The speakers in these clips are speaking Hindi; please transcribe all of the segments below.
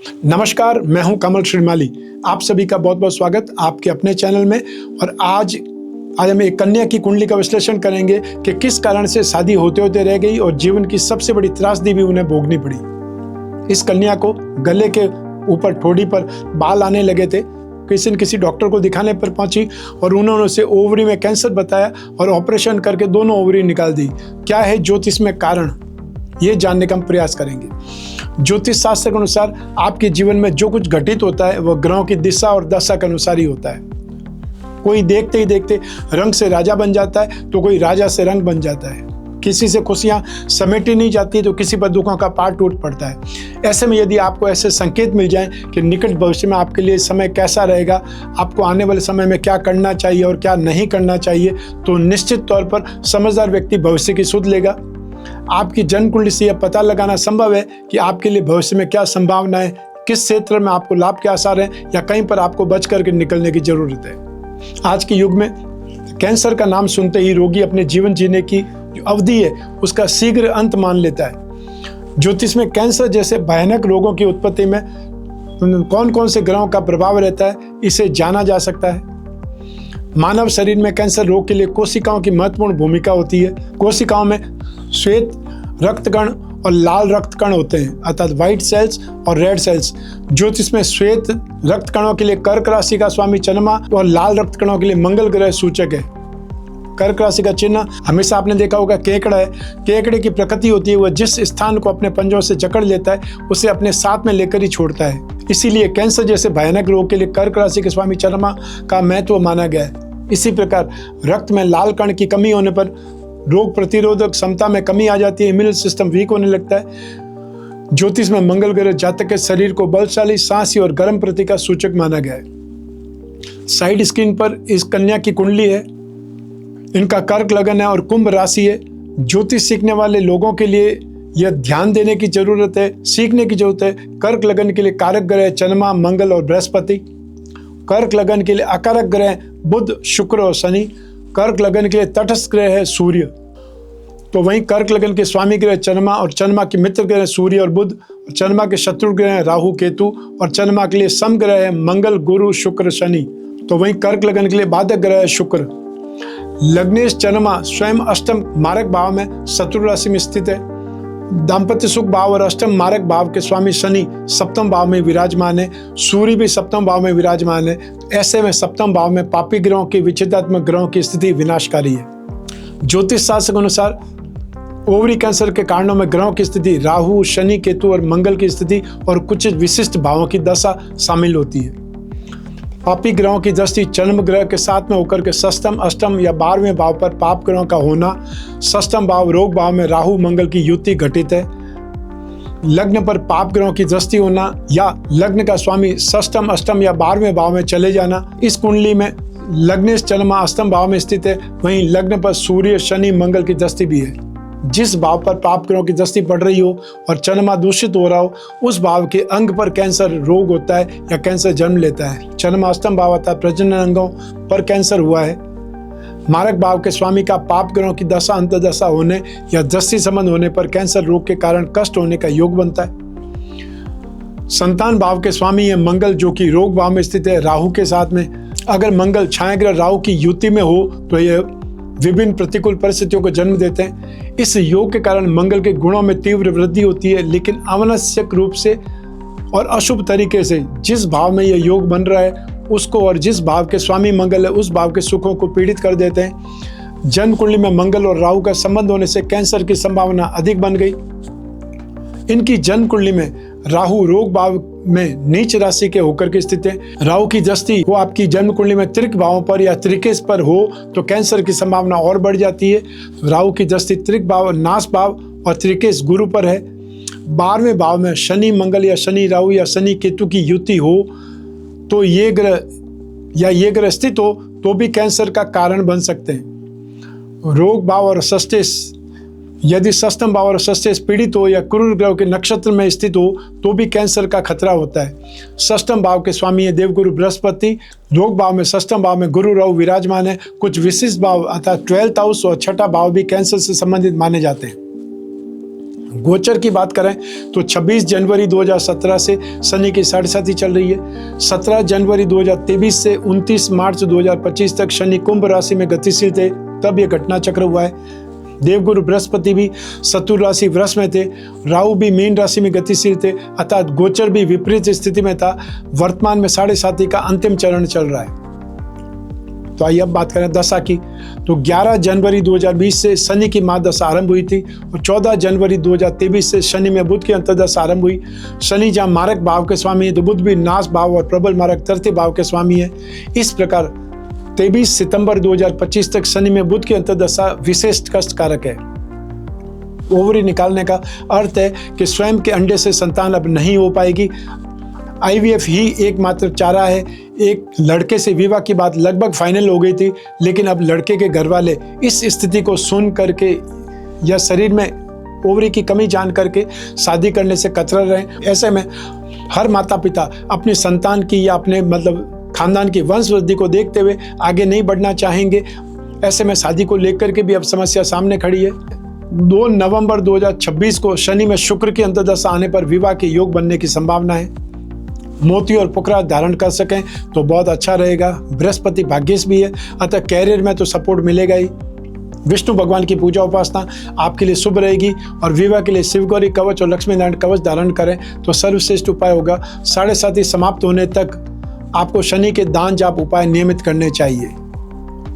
नमस्कार, मैं हूं कमल श्रीमाली। आप सभी का बहुत बहुत स्वागत आपके अपने चैनल में। और आज हम एक कन्या की कुंडली का विश्लेषण करेंगे कि किस कारण से शादी होते होते रह गई और जीवन की सबसे बड़ी त्रासदी भी उन्हें भोगनी पड़ी। इस कन्या को गले के ऊपर ठोड़ी पर बाल आने लगे थे। किसी न किसी डॉक्टर को दिखाने पर पहुंची और उन्होंने उसे ओवरी में कैंसर बताया और ऑपरेशन करके दोनों ओवरी निकाल दी। क्या है ज्योतिष में कारण, ये जानने का हम प्रयास करेंगे। ज्योतिष शास्त्र के अनुसार आपके जीवन में जो कुछ घटित होता है वह ग्रहों की दिशा और दशा के अनुसार ही होता है। कोई देखते ही देखते रंग से राजा बन जाता है तो कोई राजा से रंग बन जाता है। किसी से खुशियां समेटी नहीं जाती तो किसी पर दुखों का पार टूट पड़ता है। ऐसे में यदि आपको ऐसे संकेत मिल जाएं कि निकट भविष्य में आपके लिए समय कैसा रहेगा, आपको आने वाले समय में क्या करना चाहिए और क्या नहीं करना चाहिए, तो निश्चित तौर पर समझदार व्यक्ति भविष्य की सुध लेगा। आपकी जन्म कुंडली से यह पता लगाना संभव है कि आपके लिए भविष्य में क्या संभावना है, किस क्षेत्र में आपको लाभ के आसार हैं या कहीं पर आपको बच करके निकलने की जरूरत है। आज के युग में कैंसर का नाम सुनते ही रोगी अपने जीवन जीने की जो अवधि है उसका शीघ्र अंत मान लेता है। ज्योतिष में कैंसर जैसे भयानक रोगों की उत्पत्ति में कौन कौन से ग्रहों का प्रभाव रहता है, इसे जाना जा सकता है। मानव शरीर में कैंसर रोग के लिए कोशिकाओं की महत्वपूर्ण भूमिका होती है। कोशिकाओं में श्वेत रक्तकण और लाल रक्तकण होते हैं, अर्थात व्हाइट सेल्स और रेड सेल्स। ज्योतिष में श्वेत रक्तकणों के लिए कर्क राशि का स्वामी चंद्रमा और लाल रक्तकणों के लिए मंगल ग्रह सूचक है। कर्क राशि का चिन्ह हमेशा आपने देखा होगा केकड़ा है। केकड़े की प्रकृति होती है वह जिस स्थान को अपने पंजों से जकड़ लेता है उसे अपने साथ में लेकर ही छोड़ता है। इसीलिए कैंसर जैसे भयानक रोग के लिए कर्क राशि के स्वामी चंद्रमा का महत्व माना गया है। इसी प्रकार रक्त में लाल कण की कमी होने पर रोग प्रतिरोधक क्षमता में कमी आ जाती है, इम्यून सिस्टम वीक होने लगता है। ज्योतिष में मंगल ग्रह जातक के शरीर को बलशाली, साहसी और गर्म प्रति का सूचक माना गया है। साइड स्क्रीन पर इस कन्या की कुंडली है। इनका कर्क लगन है और कुंभ राशि है। ज्योतिष सीखने वाले लोगों के लिए यह ध्यान देने की जरूरत है, सीखने की जरूरत है। कर्क लगन के लिए कारक ग्रह चंद्रमा, मंगल और बृहस्पति। कर्क लगन के लिए अकारक ग्रह बुध, शुक्र और शनि। कर्क लगन के लिए तटस्थ ग्रह है सूर्य। तो वहीं कर्क लगन के स्वामी ग्रह चंद्रमा और चंद्रमा के मित्र ग्रह सूर्य और बुध। चंद्रमा के शत्रु ग्रह हैं राहु, केतु और चंद्रमा के लिए सम ग्रह है मंगल, गुरु, शुक्र, शनि। तो वहीं कर्क लगन के लिए बाधक ग्रह है शुक्र। लग्नेश चंद्रमा स्वयं अष्टम मारक भाव में शत्रु राशि में स्थित है। दाम्पत्य सुख भाव और अष्टम मारक भाव के स्वामी शनि सप्तम भाव में विराजमान है। सूर्य भी सप्तम भाव में विराजमान है। ऐसे में सप्तम भाव में पापी ग्रहों की, विच्छेदात्मक ग्रहों की स्थिति विनाशकारी है। ज्योतिष शास्त्र के अनुसार ओवरी कैंसर के कारणों में ग्रहों की स्थिति राहु, शनि, केतु और मंगल की स्थिति और कुछ विशिष्ट भावों की दशा शामिल होती है। पापी ग्रहों की दृष्टि जन्म ग्रह के साथ में होकर के षष्ठम, अष्टम या 12वें भाव पर पाप ग्रहों का होना। षष्ठम भाव रोग भाव में राहु मंगल की युति घटित है। लग्न पर पाप ग्रहों की दृष्टि होना या लग्न का स्वामी षष्ठम, अष्टम या 12वें भाव में चले जाना। इस कुंडली में लग्नेश चंद्रमा अष्टम भाव में स्थित है। वहीं लग्न पर सूर्य, शनि, मंगल की दृष्टि भी है। जिस भाव पर पाप ग्रहों की दृष्टि पड़ रही हो और चंद्रमा दूषित हो रहा हो उस भाव के अंग पर कैंसर रोग होता है या कैंसर जन्म लेता है। चंद्रमा अष्टम भाव आता है, प्रजनन अंगों पर कैंसर हुआ है। मारक भाव के स्वामी का पाप ग्रहों की दशा, अंतर्दशा होने या दृष्टि संबंध होने पर कैंसर रोग के कारण कष्ट होने का योग बनता है। संतान भाव के स्वामी है मंगल जो कि रोग भाव में स्थित है राहु के साथ में। अगर मंगल छाया ग्रह राहु की युति में हो तो यह विभिन्न प्रतिकूल परिस्थितियों को जन्म देते हैं। इस योग के कारण मंगल के गुणों में तीव्र वृद्धि होती है, लेकिन अनावश्यक रूप से और अशुभ तरीके से जिस भाव में यह योग बन रहा है उसको और जिस भाव के स्वामी मंगल है उस भाव के सुखों को पीड़ित कर देते हैं। जन्म कुंडली में मंगल और राहु का संबंध होने से कैंसर की संभावना अधिक बन गई। इनकी जन्म कुंडली में राहु रोग भाव में नीच राशि के होकर के स्थित है। राहु की दृष्टि वो आपकी जन्म कुंडली में त्रिक भावों पर या त्रिकेश पर हो तो कैंसर की संभावना और बढ़ जाती है। राहु की दृष्टि त्रिक भाव, नाश भाव और त्रिकेश गुरु पर है। 12वें भाव में शनि मंगल या शनि राहु या शनि केतु की युति हो तो ये ग्रह स्थित हो तो भी कैंसर का कारण बन सकते हैं। रोग भाव और षष्ठेश यदि षष्ठम भाव और षष्ठेश पीड़ित हो या क्रूर ग्रह के नक्षत्र में स्थित हो तो भी कैंसर का खतरा होता है। षष्ठम भाव के स्वामी है देवगुरु बृहस्पति। रोग भाव में षष्ठम भाव में गुरु राहु विराजमान है। कुछ विशिष्ट भाव अर्थात 12th हाउस और छठा भाव भी कैंसर से संबंधित माने जाते हैं। गोचर की बात करें तो 26 जनवरी 2017 से शनि की 7.5 चल रही है। 17 जनवरी 2023 से 29 मार्च 2025 तक शनि कुंभ राशि में गतिशील थे, तब ये घटना चक्र हुआ है। देवगुरु बृहस्पति भी शत्रु राशि वृष में थे, राहु भी मीन राशि में गतिशील थे, अर्थात गोचर भी विपरीत स्थिति में था। वर्तमान में 7.5 का अंतिम चरण चल रहा है। तो आइए अब बात करें दशा की। तो 11 जनवरी 2020 से शनि की महादशा आरंभ हुई थी और 14 जनवरी 2023 से शनि में बुध की अंतर्दशा आरंभ हुई। शनि जहाँ मारक भाव के स्वामी है तो बुध भी नाश भाव और प्रबल मारक तृतीय भाव के स्वामी है। इस प्रकार 23 सितंबर 2025 तक शनि में बुध की अंतर्दशा विशेष कष्ट कारक है। ओवरी निकालने का अर्थ है कि स्वयं के अंडे से संतान अब नहीं हो पाएगी। IVF ही एकमात्र चारा है। एक लड़के से विवाह की बात लगभग फाइनल हो गई थी, लेकिन अब लड़के के घर वाले इस स्थिति को सुन करके या शरीर में ओवरी की कमी जान करके शादी करने से कतरा रहे। ऐसे में हर माता पिता अपनी संतान की या अपने खानदान की वंशवृद्धि को देखते हुए आगे नहीं बढ़ना चाहेंगे। ऐसे में शादी को लेकर के भी अब समस्या सामने खड़ी है। 2 नवंबर 2026 को शनि में शुक्र की अंतर्दशा आने पर विवाह के योग बनने की संभावना है। मोती और पुकराज धारण कर सकें तो बहुत अच्छा रहेगा। बृहस्पति भाग्यश भी है, अतः कैरियर में तो सपोर्ट मिलेगा ही। विष्णु भगवान की पूजा उपासना आपके लिए शुभ रहेगी और विवाह के लिए शिवगौरी कवच और लक्ष्मी नारायण कवच धारण करें तो सर्वश्रेष्ठ उपाय होगा। 7.5 समाप्त होने तक आपको शनि के दान जाप उपाय नियमित करने चाहिए।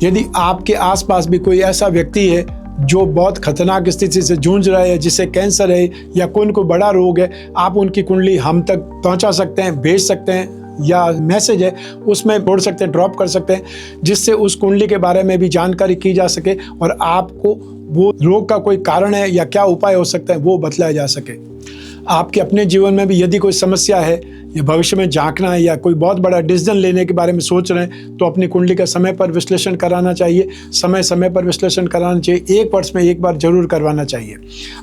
यदि आपके आसपास भी कोई ऐसा व्यक्ति है जो बहुत खतरनाक स्थिति से जूझ रहा है, जिसे कैंसर है या कोई बड़ा रोग है, आप उनकी कुंडली हम तक पहुंचा सकते हैं, भेज सकते हैं या मैसेज है उसमें जोड़ सकते हैं, ड्रॉप कर सकते हैं, जिससे उस कुंडली के बारे में भी जानकारी की जा सके और आपको वो रोग का कोई कारण है या क्या उपाय हो सकता है वो बतलाया जा सके। आपके अपने जीवन में भी यदि कोई समस्या है या भविष्य में झांकना है या कोई बहुत बड़ा डिसीजन लेने के बारे में सोच रहे हैं तो अपनी कुंडली का समय पर विश्लेषण कराना चाहिए। समय पर विश्लेषण कराना चाहिए। 1 वर्ष में 1 बार जरूर करवाना चाहिए।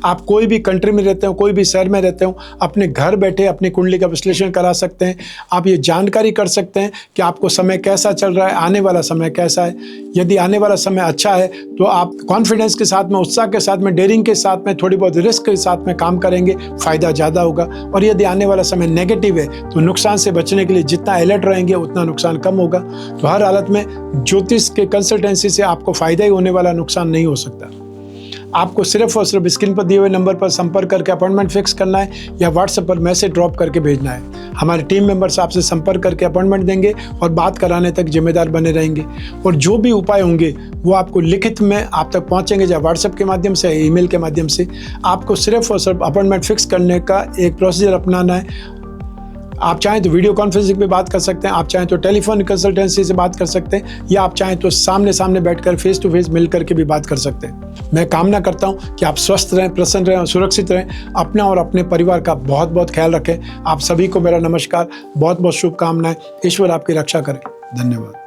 आप कोई भी कंट्री में रहते हो, कोई भी शहर में रहते हो, अपने घर बैठे अपनी कुंडली का विश्लेषण करा सकते हैं। आप ये जानकारी कर सकते हैं कि आपको समय कैसा चल रहा है, आने वाला समय कैसा है। यदि आने वाला समय अच्छा है तो आप कॉन्फिडेंस के साथ में, उत्साह के साथ में, डेयरिंग के साथ में, थोड़ी बहुत रिस्क के साथ में काम करेंगे, फायदा ज़्यादा होगा। और यदि आने वाला समय नेगेटिव है तो नुकसान से बचने के लिए जितना अलर्ट रहेंगे उतना नुकसान कम होगा। तो हर हालत में ज्योतिष के कंसल्टेंसी से आपको फायदा ही होने वाला, नुकसान नहीं हो सकता। आपको सिर्फ और सिर्फ स्क्रीन पर दिए हुए नंबर पर संपर्क करके अपॉइंटमेंट फिक्स करना है या व्हाट्सएप पर मैसेज ड्रॉप करके भेजना है। हमारे टीम मेंबर्स आपसे संपर्क करके अपॉइंटमेंट देंगे और बात कराने तक जिम्मेदार बने रहेंगे। और जो भी उपाय होंगे वो आपको लिखित में आप तक पहुंचेंगे, या व्हाट्सएप के माध्यम से, ईमेल के माध्यम से। आपको सिर्फ और सिर्फ अपॉइंटमेंट फिक्स करने का एक प्रोसीजर अपनाना है। आप चाहें तो वीडियो कॉन्फ्रेंसिंग पे बात कर सकते हैं, आप चाहें तो टेलीफोन कंसल्टेंसी से बात कर सकते हैं, या आप चाहें तो सामने सामने बैठकर फेस टू फेस मिल करके भी बात कर सकते हैं। मैं कामना करता हूं कि आप स्वस्थ रहें, प्रसन्न रहें और सुरक्षित रहें। अपना और अपने परिवार का बहुत बहुत ख्याल रखें। आप सभी को मेरा नमस्कार, बहुत बहुत शुभकामनाएं। ईश्वर आपकी रक्षा करे। धन्यवाद।